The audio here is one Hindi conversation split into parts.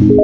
हेलो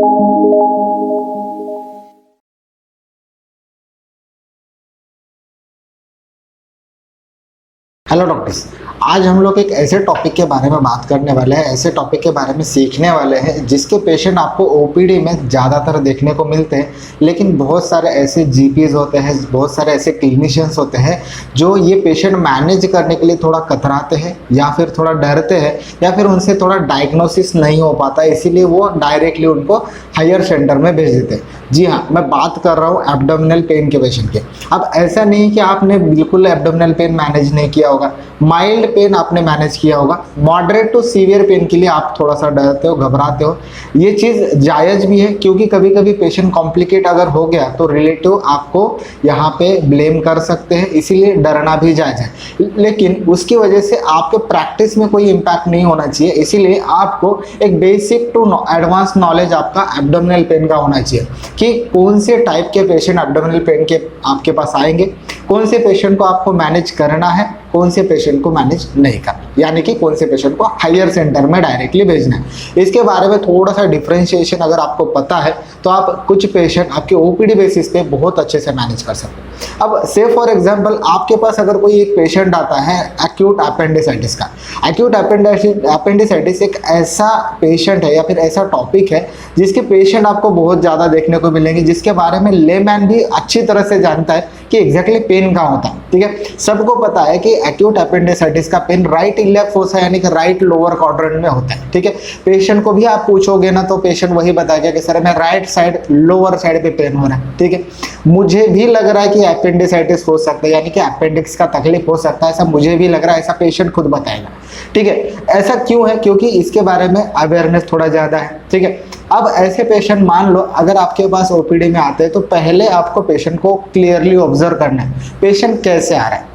डॉक्टर्स, आज हम लोग एक ऐसे टॉपिक के बारे में बात करने वाले हैं, ऐसे टॉपिक के बारे में सीखने वाले हैं जिसके पेशेंट आपको ओपीडी में ज़्यादातर देखने को मिलते हैं। लेकिन बहुत सारे ऐसे जीपीज होते हैं, बहुत सारे ऐसे क्लिनिशियंस होते हैं जो ये पेशेंट मैनेज करने के लिए थोड़ा कतराते हैं या फिर थोड़ा डरते हैं या फिर उनसे थोड़ा डायग्नोसिस नहीं हो पाता, इसीलिए वो डायरेक्टली उनको हायर सेंटर में भेज देते हैं। जी हाँ, मैं बात कर रहा हूँ एब्डोमिनल पेन के पेशेंट के। अब ऐसा नहीं कि आपने बिल्कुल एब्डोमिनल पेन मैनेज नहीं किया होगा, माइल्ड पेन आपने मैनेज किया होगा, मॉडरेट टू सीवियर पेन के लिए आप थोड़ा सा डरते हो, घबराते हो। ये चीज़ जायज़ भी है क्योंकि कभी कभी पेशेंट कॉम्प्लिकेट अगर हो गया तो रिलेटिव आपको यहाँ पे ब्लेम कर सकते हैं, इसीलिए डरना भी जायज़ है। लेकिन उसकी वजह से आपके प्रैक्टिस में कोई इम्पैक्ट नहीं होना चाहिए, इसीलिए आपको एक बेसिक टू एडवांस नॉलेज आपका एब्डोमिनल पेन का होना चाहिए कि कौन से टाइप के पेशेंट एब्डोमिनल पेन के आपके पास आएंगे, कौन से पेशेंट को आपको मैनेज करना है, कौन से पेशेंट को मैनेज नहीं करना, यानी कि कौन से पेशेंट को हायर सेंटर में डायरेक्टली भेजना है। इसके बारे में थोड़ा सा डिफरेंशिएशन अगर आपको पता है तो आप कुछ पेशेंट आपके ओपीडी बेसिस पे बहुत अच्छे से मैनेज कर सकते हैं। अब से फॉर एग्जांपल आपके पास अगर कोई एक पेशेंट आता है एक्यूट अपेंडिसाइटिस का, एक्यूट अपेंडिसाइटिस एक ऐसा पेशेंट है या फिर ऐसा टॉपिक है जिसके पेशेंट आपको बहुत ज़्यादा देखने को मिलेंगे, जिसके बारे में लेमैन भी अच्छी तरह से जानता है कि एग्जैक्टली पेन कहाँ होता है। ठीक है, सबको पता है कि एक्यूट अपेंडिसाइटिस का पेन राइट इलियाक फोसा यानी कि राइट लोअर क्वाड्रेंट में होता है। ठीक है, पेशेंट को भी आप पूछोगे ना तो पेशेंट वही बताएगा कि सर मैं राइट साइड लोअर साइड पे पेन हो रहा है। ठीक है, मुझे भी लग रहा है कि अपेंडिसाइटिस हो सकता है, यानी कि अपेंडिक्स का तकलीफ हो सकता है, ऐसा मुझे भी लग रहा है, ऐसा पेशेंट खुद बताएगा। ठीक है, ऐसा क्यों है? क्योंकि इसके बारे में अवेयरनेस थोड़ा ज़्यादा है। ठीक है, अब ऐसे पेशेंट मान लो अगर आपके पास ओपीडी में आते हैं तो पहले आपको पेशेंट को क्लियरली ऑब्जर्व करना है, पेशेंट कैसे आ रहा है,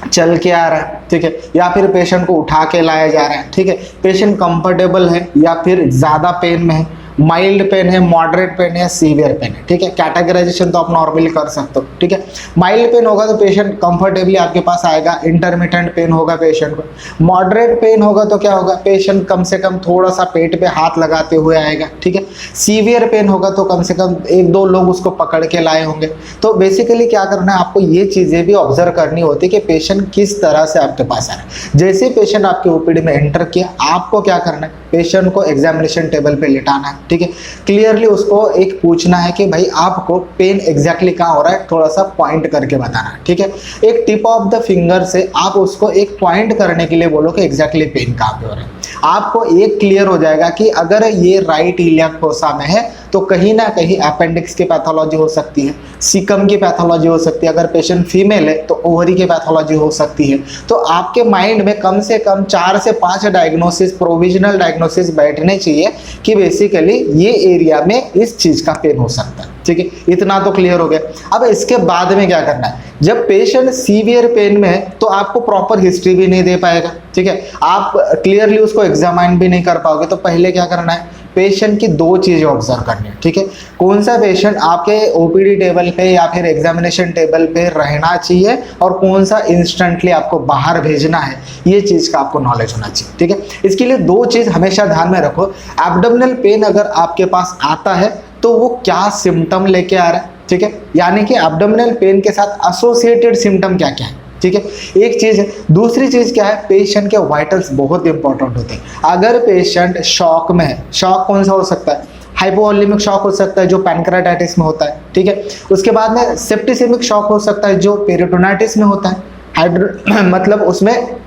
चल के आ रहा है, ठीक है, या फिर पेशेंट को उठा के लाया जा रहा है। ठीक है, पेशेंट कंफर्टेबल है या फिर ज़्यादा पेन में है, माइल्ड पेन है, मॉडरेट पेन है, सीवियर पेन है। ठीक है, कैटेगराइजेशन तो आप नॉर्मली कर सकते हो। ठीक है, माइल्ड पेन होगा तो पेशेंट कंफर्टेबली आपके पास आएगा, इंटरमिटेंट पेन होगा पेशेंट को, मॉडरेट पेन होगा तो क्या होगा, पेशेंट कम से कम थोड़ा सा पेट पे हाथ लगाते हुए आएगा। ठीक है, सीवियर पेन होगा तो कम से कम एक दो लोग उसको पकड़ के लाए होंगे। तो बेसिकली क्या करना है, आपको ये चीज़ें भी ऑब्जर्व करनी होती है कि पेशेंट किस तरह से आपके पास आ रहा है। जैसे पेशेंट आपके ओपीडी में एंटर किया, आपको क्या करना है, पेशेंट को एग्जामिनेशन टेबल पे लिटाना है। ठीक है, क्लियरली उसको एक पूछना है कि भाई आपको पेन एग्जैक्टली कहाँ हो रहा है, थोड़ा सा पॉइंट करके बताना है। ठीक है, एक टिप ऑफ द फिंगर से आप उसको एक पॉइंट करने के लिए बोलो कि एग्जैक्टली पेन कहाँ पे हो रहा है। आपको एक क्लियर हो जाएगा कि अगर ये राइट इलियाक फोसा में है तो कहीं ना कहीं अपेंडिक्स की पैथोलॉजी हो सकती है, सीकम की पैथोलॉजी हो सकती है, अगर पेशेंट फीमेल है तो ओवरी की पैथोलॉजी हो सकती है। तो आपके माइंड में कम से कम 4 से 5 डायग्नोसिस, प्रोविजनल डायग्नोसिस बैठने चाहिए कि बेसिकली ये एरिया में इस चीज का पेन हो सकता है। ठीक है, इतना तो क्लियर हो गया। अब इसके बाद में क्या करना है, जब पेशेंट सीवियर पेन में है तो आपको प्रॉपर हिस्ट्री भी नहीं दे पाएगा। ठीक है, आप क्लियरली उसको एग्जामाइन भी नहीं कर पाओगे। तो पहले क्या करना है, पेशेंट की 2 चीजें ऑब्जर्व करनी है। ठीक है, कौन सा पेशेंट आपके ओपीडी टेबल पे या फिर एग्जामिनेशन टेबल पे रहना चाहिए और कौन सा इंस्टेंटली आपको बाहर भेजना है, ये चीज का आपको नॉलेज होना चाहिए। ठीक है, इसके लिए 2 चीज हमेशा ध्यान में रखो। एब्डोमिनल पेन अगर आपके पास आता है तो वो क्या सिम्टम लेके आ रहा है। ठीक है, यानी कि एब्डोमिनल पेन के साथ एसोसिएटेड सिम्टम क्या क्या है। ठीक है, एक चीज है। दूसरी चीज क्या है, पेशेंट के वाइटल्स बहुत इंपॉर्टेंट होते हैं। अगर पेशेंट शॉक में है, शॉक कौन सा हो सकता है, हाइपोवोलेमिक शॉक हो सकता है जो पैनक्रेटाइटिस में होता है। ठीक है, उसके बाद में सेप्टिसेमिक शॉक हो सकता है जो पेरिटोनाइटिस में होता है। मतलब उसमें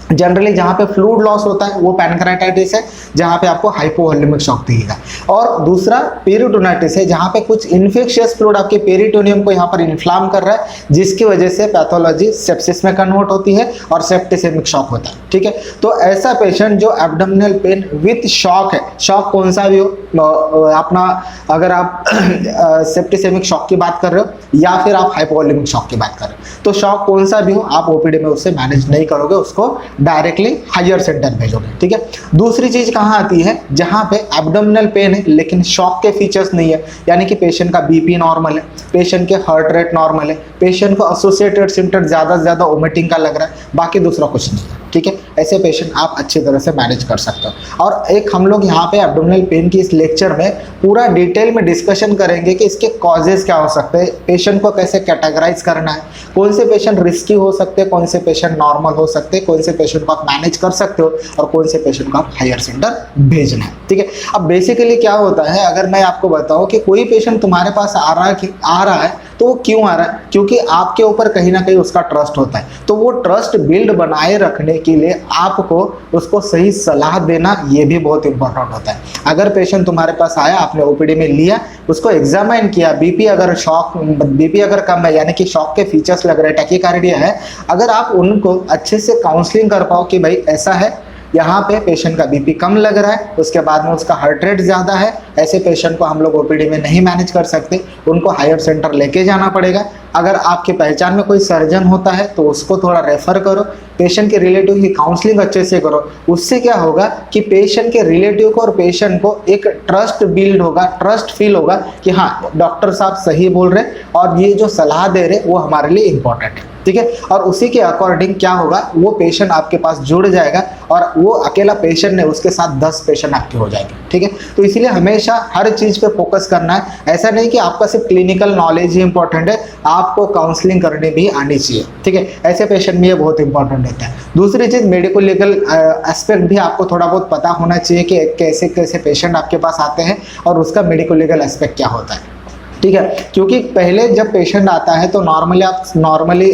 जनरली जहाँ पे फ्लूइड लॉस होता है वो पैनक्रेटाइटिस है, जहाँ पे आपको हाइपोवोलेमिक शॉक दिखेगा। और दूसरा पेरिटोनाइटिस है, जहाँ पे कुछ इन्फेक्शियस फ्लूइड आपके पेरिटोनियम को यहाँ पर इन्फ्लाम कर रहा है, जिसकी वजह से पैथोलॉजी सेप्सिस में कन्वर्ट होती है और सेप्टिसेमिक शॉक होता है। ठीक है, तो ऐसा पेशेंट जो एब्डोमिनल पेन विथ शॉक है, शॉक कौन सा भी हो, अपना अगर आप सेप्टिसेमिक शॉक की बात कर रहे हो या फिर आप हाइपोवोलेमिक शॉक की बात कर रहे हो, तो शॉक कौन सा भी हो आप ओपीडी में उससे मैनेज नहीं करोगे, उसको डायरेक्टली हायर सेंटर भेजोगे। ठीक है, दूसरी चीज कहाँ आती है, जहाँ पे एब्डोमिनल पेन है लेकिन शॉक के फीचर्स नहीं है, यानी कि पेशेंट का बीपी नॉर्मल है, पेशेंट के हार्ट रेट नॉर्मल है, पेशेंट को एसोसिएटेड सिम्टम ज्यादा से ज्यादा वोमिटिंग का लग रहा है, बाकी दूसरा कुछ नहीं है। ठीक है, ऐसे पेशेंट आप अच्छी तरह से मैनेज कर सकते हो। और एक हम लोग यहाँ पे एब्डोमिनल पेन की इस लेक्चर में पूरा डिटेल में डिस्कशन करेंगे कि इसके कॉजेज क्या हो सकते हैं, पेशेंट को कैसे कैटेगराइज करना है, कौन से पेशेंट रिस्की हो सकते हैं, कौन से पेशेंट नॉर्मल हो सकते हैं, कौन से पेशेंट को आप मैनेज कर सकते हो और कौन से पेशेंट को आप हायर सेंटर भेजना है। ठीक है, अब बेसिकली क्या होता है, अगर मैं आपको बताऊं कि कोई पेशेंट तुम्हारे पास आ रहा है तो वो क्यों आ रहा है, क्योंकि आपके ऊपर कहीं ना कहीं उसका ट्रस्ट होता है। तो वो ट्रस्ट बिल्ड बनाए रखने के लिए आपको उसको सही सलाह देना ये भी बहुत इंपॉर्टेंट होता है। अगर पेशेंट तुम्हारे पास आया, आपने ओपीडी में लिया, उसको एग्जामाइन किया, बीपी अगर कम है यानी कि शॉक के फीचर्स लग रहे हैं, टैकीकार्डिया है, अगर आप उनको अच्छे से काउंसलिंग कर पाओ कि भाई ऐसा है, यहाँ पे पेशेंट का बीपी कम लग रहा है, उसके बाद में उसका हार्ट रेट ज़्यादा है, ऐसे पेशेंट को हम लोग ओपीडी में नहीं मैनेज कर सकते, उनको हायर सेंटर लेके जाना पड़ेगा। अगर आपके पहचान में कोई सर्जन होता है तो उसको थोड़ा रेफर करो, पेशेंट के रिलेटिव की काउंसलिंग अच्छे से करो। उससे क्या होगा कि पेशेंट के रिलेटिव को और पेशेंट को एक ट्रस्ट बिल्ड होगा, ट्रस्ट फील होगा कि हाँ डॉक्टर साहब सही बोल रहे हैं और ये जो सलाह दे रहे वो हमारे लिए इंपॉर्टेंट है। ठीक है, और उसी के अकॉर्डिंग क्या होगा, वो पेशेंट आपके पास जुड़ जाएगा और वो अकेला पेशेंट नहीं, उसके साथ 10 पेशेंट आपके हो जाएंगे। ठीक है, तो इसीलिए हमेशा हर चीज़ पे फोकस करना है। ऐसा नहीं कि आपका सिर्फ क्लिनिकल नॉलेज ही इंपॉर्टेंट है, आपको काउंसलिंग करनी भी आनी चाहिए। ठीक है, ऐसे पेशेंट में ये बहुत इंपॉर्टेंट होता है। दूसरी चीज़, मेडिको लीगल एस्पेक्ट भी आपको थोड़ा बहुत पता होना चाहिए कि कैसे कैसे पेशेंट आपके पास आते हैं और उसका मेडिको लीगल एस्पेक्ट क्या होता है। ठीक है, क्योंकि पहले जब पेशेंट आता है तो नॉर्मली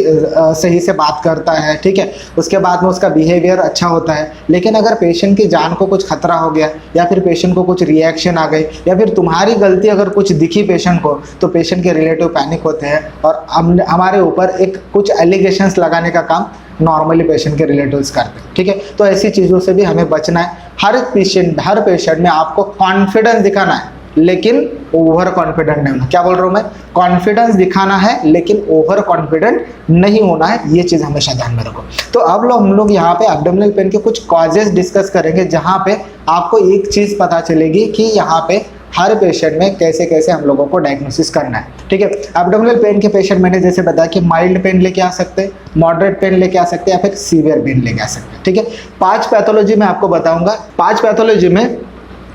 सही से बात करता है, ठीक है, उसके बाद में उसका बिहेवियर अच्छा होता है। लेकिन अगर पेशेंट की जान को कुछ खतरा हो गया या फिर पेशेंट को कुछ रिएक्शन आ गई या फिर तुम्हारी गलती अगर कुछ दिखी पेशेंट को, तो पेशेंट के रिलेटिव पैनिक होते हैं और हमारे ऊपर एक कुछ एलिगेशंस लगाने का काम नॉर्मली पेशेंट के रिलेटिव्स करते हैं। ठीक है, तो ऐसी चीज़ों से भी हमें बचना है। हर पेशेंट में आपको कॉन्फिडेंस दिखाना है लेकिन ओवर कॉन्फिडेंट नहीं होना। क्या बोल रहा हूँ मैं, कॉन्फिडेंस दिखाना है लेकिन ओवर कॉन्फिडेंट नहीं होना है, ये चीज़ हमेशा ध्यान में रखो। तो अब हम लोग यहाँ पे एब्डोमिनल पेन के कुछ कॉजेज डिस्कस करेंगे, जहाँ पे आपको एक चीज़ पता चलेगी कि यहाँ पे हर पेशेंट में कैसे कैसे हम लोगों को डायग्नोसिस करना है। ठीक है, एब्डोमिनल पेन के पेशेंट मैंने जैसे बताया कि माइल्ड पेन लेके आ सकते हैं, मॉडरेट पेन लेके आ सकते हैं या फिर सीवियर पेन लेके आ सकते हैं। ठीक है, 5 पैथोलॉजी में आपको बताऊंगा। 5 पैथोलॉजी में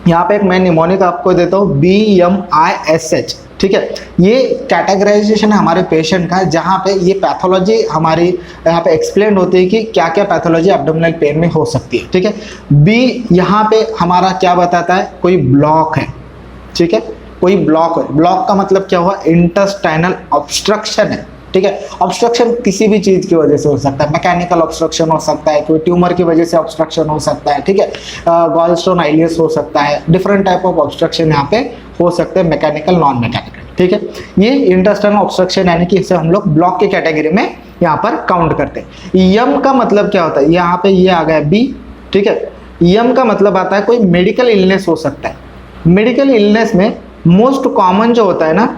यहाँ पे एक मैं निमोनिक आपको देता हूँ, BMISH। ठीक है, ये कैटेगराइजेशन है हमारे पेशेंट का, जहाँ पे ये पैथोलॉजी हमारी यहाँ पे एक्सप्लेन होती है कि क्या क्या पैथोलॉजी एब्डोमिनल पेन में हो सकती है। ठीक है, बी यहाँ पे हमारा क्या बताता है, कोई ब्लॉक है। ठीक है, कोई ब्लॉक है, ब्लॉक का मतलब क्या हुआ, इंटेस्टाइनल ऑब्स्ट्रक्शन है। ठीक है, ऑब्स्ट्रक्शन किसी भी चीज़ की वजह से हो सकता है, मैकेनिकल ऑब्स्ट्रक्शन हो सकता है, कोई ट्यूमर की वजह से ऑब्स्ट्रक्शन हो सकता है। ठीक है, गॉलस्टोन आइलियस हो सकता है, डिफरेंट टाइप ऑफ ऑब्स्ट्रक्शन यहाँ पे हो सकते हैं, मैकेनिकल नॉन मैकेनिकल। ठीक है, ये इंटेस्टाइनल ऑब्स्ट्रक्शन यानी कि इसे हम लोग ब्लॉक की कैटेगरी में यहाँ पर काउंट करते हैं। यम का मतलब क्या होता है, यहाँ पे ये आ गया बी। ठीक है, यम का मतलब आता है कोई मेडिकल इलनेस हो सकता है। मेडिकल इलनेस में मोस्ट कॉमन जो होता है ना,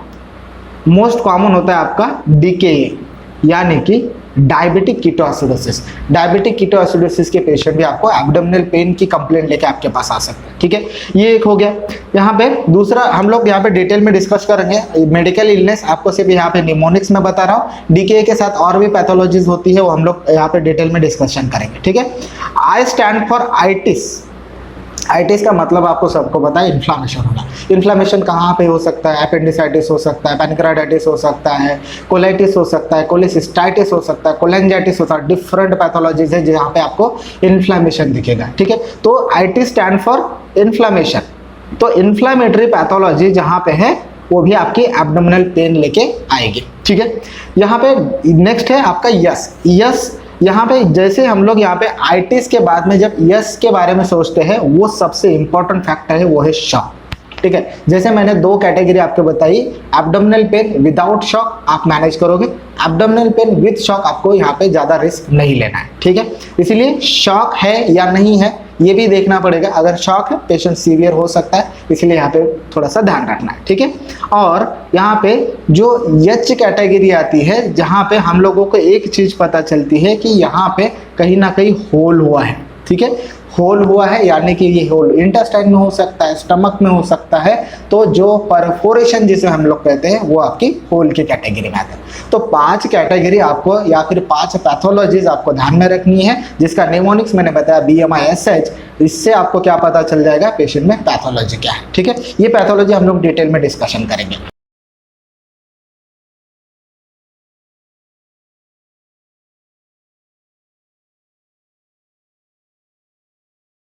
मोस्ट कॉमन होता है आपका डीकेए यानी कि डायबिटिक कीटोएसिडोसिस। डायबिटिक कीटोएसिडोसिस के पेशेंट भी आपको एब्डोमिनल पेन की कंप्लेंट लेके आपके पास आ सकते हैं। ठीक है, ये एक हो गया। यहाँ पे दूसरा हम लोग यहाँ पे डिटेल में डिस्कस करेंगे मेडिकल इलनेस, आपको सिर्फ यहाँ पे निमोनिक्स में बता रहा हूँ, डीकेए के साथ और भी पैथोलॉजीज होती है वो हम लोग यहाँ पे डिटेल में डिस्कशन करेंगे। ठीक है, I stand for itis. Itis का मतलब आपको सबको पता है, इन्फ्लामेशन होना। इन्फ्लामेशन कहाँ पे हो सकता है, एपेंडिसाइटिस हो सकता है, पैनक्राइटिस हो सकता है, कोलाइटिस हो सकता है, कोलेसिस्टाइटिस हो सकता है, कोलेंजाइटिस हो सकता है, डिफरेंट पैथोलॉजीज है जहाँ पे आपको इन्फ्लामेशन दिखेगा। ठीक है, तो आइटिस स्टैंड फॉर इन्फ्लामेशन। तो इन्फ्लामेटरी पैथोलॉजी जहाँ पे है वो भी आपकी एब्डोमिनल पेन लेके आएगी। ठीक है, यहाँ पे नेक्स्ट है आपका यस। यहाँ पे जैसे हम लोग यहाँ पे आइटिस के बाद में जब यस के बारे में सोचते हैं, वो सबसे इंपॉर्टेंट फैक्टर है, वो है शॉक। ठीक है, जैसे मैंने 2 कैटेगरी आपको बताई, एब्डोमिनल पेन विदाउट शॉक आप मैनेज करोगे, एब्डोमिनल पेन विद शॉक आपको यहाँ पे ज़्यादा रिस्क नहीं लेना है। ठीक है, इसलिए शॉक है या नहीं है ये भी देखना पड़ेगा। अगर शॉक है पेशेंट सीवियर हो सकता है, इसलिए यहाँ पे थोड़ा सा ध्यान रखना है। ठीक है, और यहाँ पे जो एच कैटेगरी आती है, जहाँ पे हम लोगों को एक चीज़ पता चलती है कि यहाँ पे कहीं ना कहीं होल हुआ है। ठीक है, होल हुआ है, यानी कि ये होल इंटेस्टाइन में हो सकता है, स्टमक में हो सकता है, तो जो परफोरेशन जिसे हम लोग कहते हैं वो आपकी होल की कैटेगरी में आता है। तो 5 कैटेगरी आपको या फिर 5 पैथोलॉजीज आपको ध्यान में रखनी है, जिसका निमोनिक्स मैंने बताया BMI-SH। इससे आपको क्या पता चल जाएगा पेशेंट में पैथोलॉजी क्या है। ठीक है, ये पैथोलॉजी हम लोग डिटेल में डिस्कशन करेंगे।